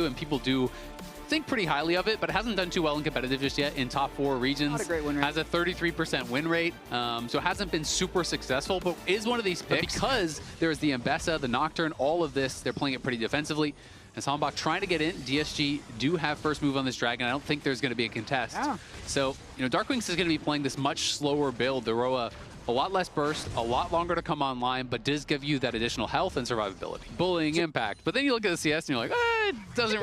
and people do think pretty highly of it, but it hasn't done too well in competitive just yet in top 4 regions. Not a great win rate. Has a 33% win rate, so it hasn't been super successful, but is one of these picks. But because there's the Ambessa, the Nocturne, all of this, they're playing it pretty defensively. As Hanbok trying to get in, DSG do have first move on this Dragon. I don't think there's going to be a contest. Yeah. So, Darkwings is going to be playing this much slower build. The Roa, a lot less burst, a lot longer to come online, but does give you that additional health and survivability. Bullying impact. But then you look at the CS and you're like, it doesn't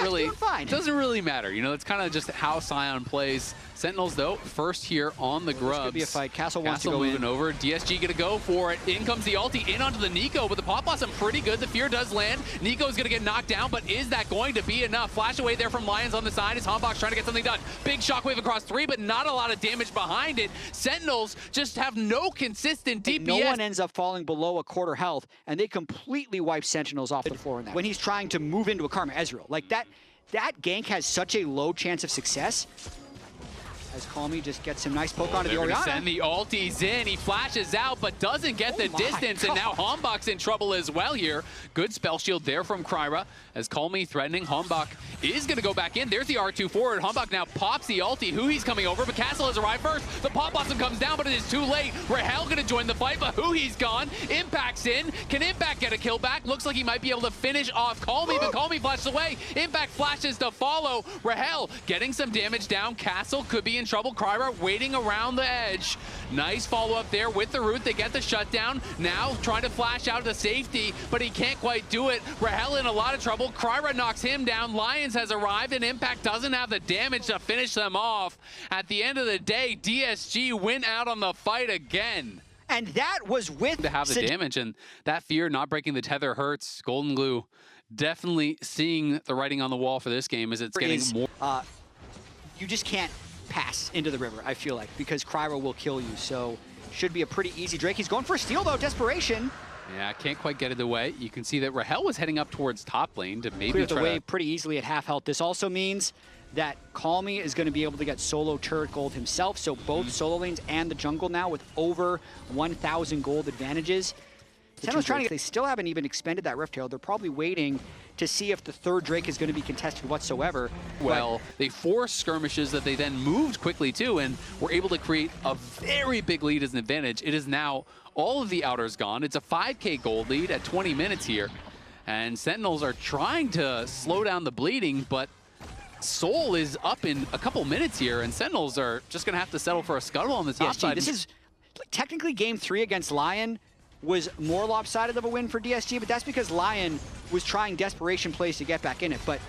really matter. It's kind of just how Sion plays. Sentinels, though, first here on the Grubs. This could be a fight. Castle wants to go moving over. DSG gonna go for it. In comes the ulti, in onto the Nico, but the Pop Blossom pretty good. The Fear does land. Nico's gonna get knocked down, but is that going to be enough? Flash away there from Lions on the side as Hanbok's trying to get something done. Big shockwave across 3, but not a lot of damage behind it. Sentinels just have no consistent DPS. No one ends up falling below a quarter health, and they completely wipe Sentinels off the floor in that. When he's trying to move into a Karma Ezreal. Like, that gank has such a low chance of success. As Calmy just gets some nice poke onto the Orianna. Send the ultis in. He flashes out, but doesn't get the distance. God. And now Hanbok's in trouble as well here. Good spell shield there from Kryra. As Calmy threatening, Hanbok is going to go back in. There's the R2 forward. Hanbok now pops the ulti. Who he's coming over, but Castle has arrived first. The Pop Blossom comes down, but it is too late. Rahel going to join the fight, but Who he's gone. Impact's in. Can Impact get a kill back? Looks like he might be able to finish off Calmy, but Calmy flashes away. Impact flashes to follow. Rahel getting some damage down. Castle could be in trouble. Kryra waiting around the edge. Nice follow-up there with the root. They get the shutdown. Now trying to flash out to safety, but he can't quite do it. Rahel in a lot of trouble. Kryra knocks him down. Lions has arrived, and Impact doesn't have the damage to finish them off. At the end of the day, DSG went out on the fight again. And that was with... To have the damage, and that Fear not breaking the tether hurts. Golden Glue definitely seeing the writing on the wall for this game as it's getting more... you just can't pass into the river, I feel like, because Kryra will kill you. So should be a pretty easy Drake. He's going for a steal, though. Desperation. Yeah, can't quite get it away. You can see that Rahel was heading up towards top lane to maybe clear the way pretty easily at half health. This also means that Calmy is going to be able to get solo turret gold himself. So both solo lanes and the jungle now with over 1,000 gold advantages. Sentinels trying to get, they still haven't even expended that Rift Herald. They're probably waiting to see if the third Drake is going to be contested whatsoever. Well, they forced skirmishes that they then moved quickly to, and were able to create a very big lead as an advantage. It is now all of the outers gone. It's a 5K gold lead at 20 minutes here. And Sentinels are trying to slow down the bleeding, but Soul is up in a couple minutes here, and Sentinels are just going to have to settle for a scuttle on the top side. This is technically game 3 against Lion was more lopsided of a win for DSG, but that's because Lion was trying desperation plays to get back in it. But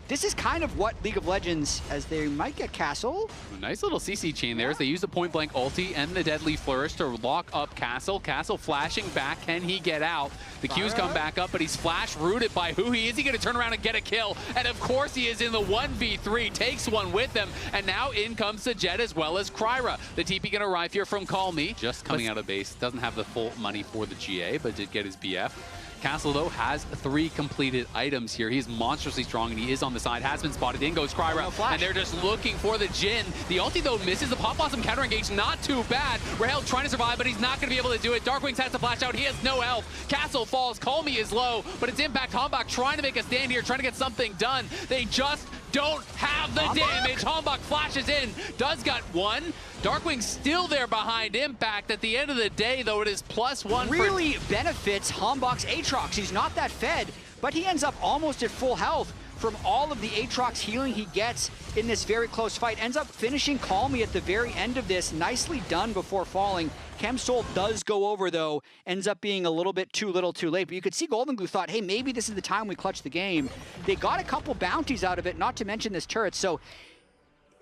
this is kind of what League of Legends, as they might get Castle. A nice little CC chain there as they use the point blank ulti and the deadly flourish to lock up Castle. Castle flashing back. Can he get out? The Q's come back up, but he's flash rooted by Who. Is he going to turn around and get a kill? And of course he is in the 1v3, takes one with them. And now in comes the Jet as well as Kryra. The TP going to arrive here from Calmy. Just coming out of base. Doesn't have the full money for the GA, but did get his BF. Castle, though, has 3 completed items here. He's monstrously strong, and he is on the side. Has been spotted. In goes Kryra, and they're just looking for the Jhin. The ulti, though, misses. The Pop Blossom counter engage, not too bad. Rahel trying to survive, but he's not going to be able to do it. Darkwings has to flash out. He has no health. Castle falls. Calmy is low, but it's Impact. Hanbok trying to make a stand here, trying to get something done. They just don't have the damage. Hanbok flashes in, does got one. Darkwing still there behind Impact. At the end of the day, though, it is +1. Really benefits Hanbok's Aatrox. He's not that fed, but he ends up almost at full health from all of the Aatrox healing he gets in this very close fight. Ends up finishing Calmy at the very end of this. Nicely done before falling. Chemsoul does go over, though. Ends up being a little bit too little too late. But you could see Golden Glue thought, hey, maybe this is the time we clutch the game. They got a couple bounties out of it, not to mention this turret. So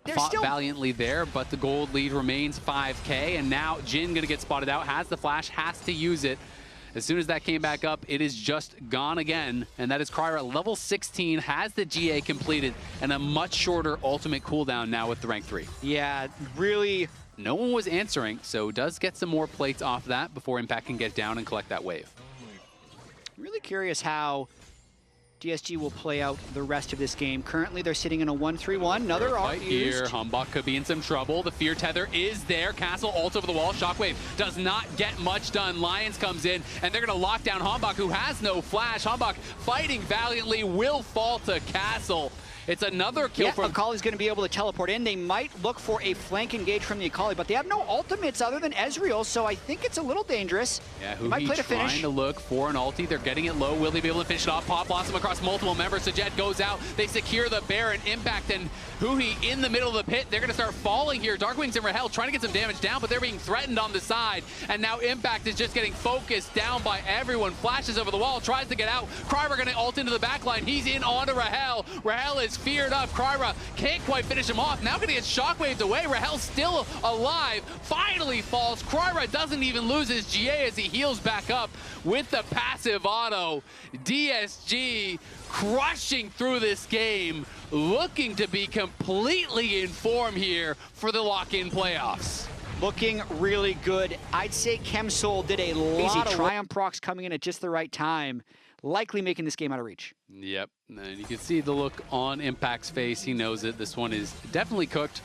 they're fought valiantly there, but the gold lead remains 5K. And now Jhin going to get spotted out. Has the flash, has to use it. As soon as that came back up, it is just gone again. And that is Kryra, level 16, has the GA completed, and a much shorter ultimate cooldown now with the rank 3. Yeah, really. No one was answering, so does get some more plates off that before Impact can get down and collect that wave. I'm really curious how DSG will play out the rest of this game. Currently, they're sitting in a 1-3-1. Another right ult here. used. Humbok could be in some trouble. The fear tether is there. Castle ult over the wall. Shockwave does not get much done. Lions comes in, and they're going to lock down Humbok, who has no flash. Humbok fighting valiantly will fall to Castle. It's another kill from... Akali's going to be able to teleport in. They might look for a flank engage from the Akali, but they have no ultimates other than Ezreal, so I think it's a little dangerous. Yeah, who might play to finish. Trying to look for an ulti. They're getting it low. Will they be able to finish it off? Pop Blossom across multiple members. Sajet goes out. They secure the Baron. Impact and Huhi in the middle of the pit. They're going to start falling here. Darkwings and Rahel trying to get some damage down, but they're being threatened on the side. And now Impact is just getting focused down by everyone. Flashes over the wall. Tries to get out. Kryber going to ult into the backline. He's in onto Rahel. Rahel is feared up. Kryber can't quite finish him off. Now going to get shockwaved away. Rahel's still alive. Finally falls. Kryra doesn't even lose his GA as he heals back up with the passive auto. DSG crushing through this game, looking to be completely in form here for the lock-in playoffs. Looking really good. I'd say Chemsoul did a lot of Triumph procs coming in at just the right time, likely making this game out of reach. Yep, and you can see the look on Impact's face. He knows it. This one is definitely cooked.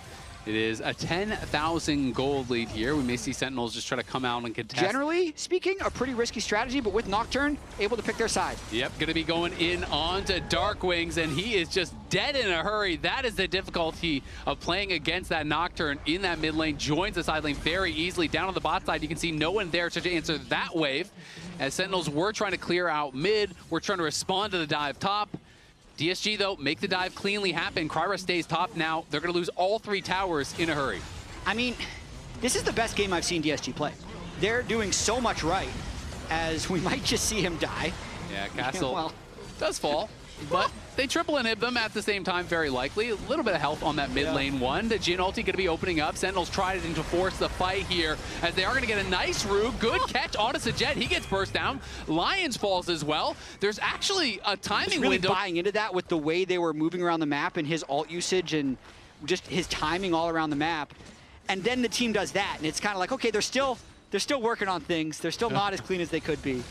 It is a 10,000 gold lead here. We may see Sentinels just try to come out and contest. Generally speaking, a pretty risky strategy, but with Nocturne, able to pick their side. Yep, going to be going in onto Darkwings, and he is just dead in a hurry. That is the difficulty of playing against that Nocturne in that mid lane. Joins the side lane very easily. Down on the bot side, you can see no one there to answer that wave. As Sentinels were trying to clear out mid, we're trying to respond to the dive top. DSG, though, make the dive cleanly happen. Kryra stays top now. They're going to lose all 3 towers in a hurry. I mean, this is the best game I've seen DSG play. They're doing so much right, as we might just see him die. Yeah, Castle does fall, but they triple inhib them at the same time, very likely. A little bit of health on that mid lane one. The Jhin ulti going to be opening up. Sentinels tried to force the fight here, as they are going to get a nice root. Good catch onto Sajet. He gets burst down. Lions falls as well. There's actually a timing really window. Buying into that with the way they were moving around the map and his ult usage and just his timing all around the map. And then the team does that, and it's kind of like, okay, they're still working on things. They're still not as clean as they could be.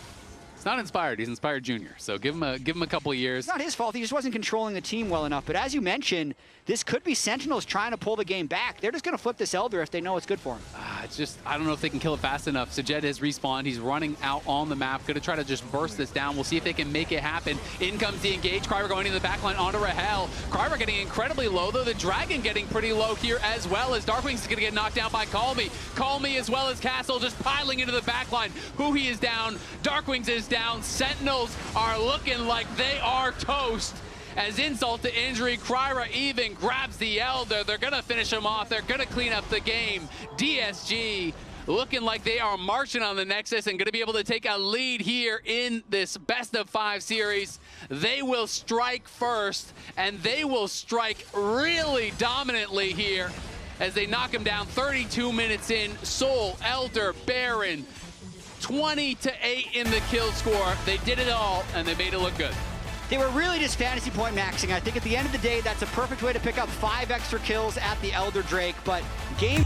It's not Inspired. He's Inspired Junior. So give him a couple of years. It's not his fault. He just wasn't controlling the team well enough. But as you mentioned, this could be Sentinels trying to pull the game back. They're just going to flip this Elder if they know it's good for him. It's just, I don't know if they can kill it fast enough. Sajet has respawned. He's running out on the map. Going to try to just burst this down. We'll see if they can make it happen. In comes the engage. Kryber going into the backline onto Rahel. Kryber getting incredibly low, though. The Dragon getting pretty low here as well, as Darkwings is going to get knocked down by Call Me. Call Me as well as Castle just piling into the backline. Huhi is down. Darkwings is down. Sentinels are looking like they are toast. As insult to injury, Kryra even grabs the Elder. They're going to finish him off. They're going to clean up the game. DSG looking like they are marching on the Nexus and going to be able to take a lead here in this best-of-5 series. They will strike first, and they will strike really dominantly here as they knock him down 32 minutes in. Soul, Elder, Baron, 20-8 in the kill score. They did it all, and they made it look good. They were really just fantasy point maxing. I think at the end of the day, that's a perfect way to pick up 5 extra kills at the Elder Drake, but game...